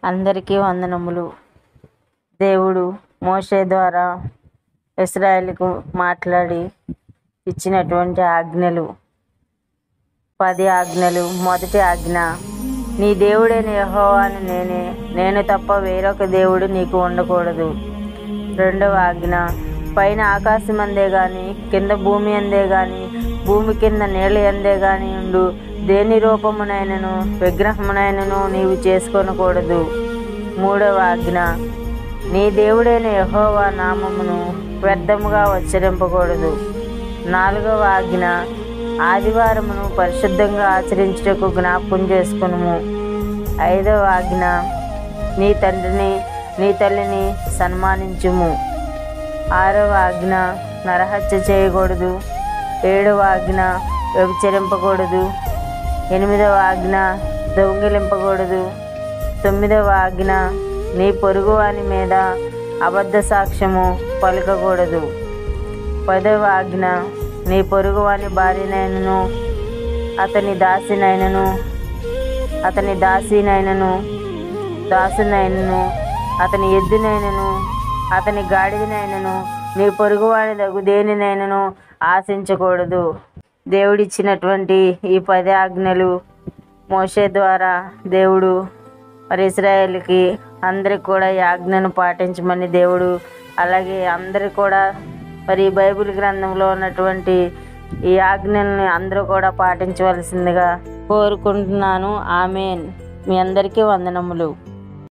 అందరికీ వందనములు. దేవుడు మోషే ద్వారా ఇశ్రాయేలుకు మాట్లాడి ఇచ్చినటువంటి ఆజ్ఞలు 10 ఆజ్ఞలు. మొదటి ఆజ్ఞ, నీ దేవుడైన యెహోవాను నేనే, నేను తప్ప వేరొక దేవుడు నీకు ఉండకూడదు. రెండవ ఆజ్ఞ, పైన ఆకాశం అందే గాని కింద భూమి అందే గాని భూమి కింద నీళ్ళ అందే గాని ఉండు దేని రూపమునైనను విగ్రహమునైనను నీవు చేసుకొనకూడదు. మూడవ ఆజ్ఞ, నీ దేవుడైన యెహోవా నామమును వ్యర్థముగా ఉచ్చరింపకూడదు. నాలుగవ ఆజ్ఞ, ఆదివారమును పరిశుద్ధంగా ఆచరించుటకు జ్ఞాపకం చేసుకునుము. ఐదవ ఆజ్ఞ, నీ తండ్రిని నీ తల్లిని సన్మానించుము. ఆరవ ఆజ్ఞ, నరహత్య చేయకూడదు. ఏడవ ఆజ్ఞ, వ్యభిచరింపకూడదు. ఎనిమిదవ ఆజ్ఞ, దొంగిలింపకూడదు. తొమ్మిదవ ఆజ్ఞ, నీ పొరుగువాని మీద అబద్ధ సాక్ష్యము పలకకూడదు. 10వ ఆజ్ఞ, నీ పొరుగువాని భార్యనైనను అతని దాసినైనను దాసునైనను అతని ఎద్దునైనను అతని గాడిదనైనను నీ పొరుగువాని దగు దేనినైనను ఆశించకూడదు. దేవుడిచ్చినటువంటి ఈ 10 ఆజ్ఞలు మోషే ద్వారా దేవుడు మరి ఇశ్రాయేలుకి అందరికి కూడా ఈ ఆజ్ఞను పాటించమని దేవుడు, అలాగే అందరు కూడా మరి బైబిల్ గ్రంథంలో ఉన్నటువంటి ఈ ఆజ్ఞల్ని అందరూ కూడా పాటించవలసిందిగా కోరుకుంటున్నాను. ఆమేన్. మీ అందరికీ వందనములు.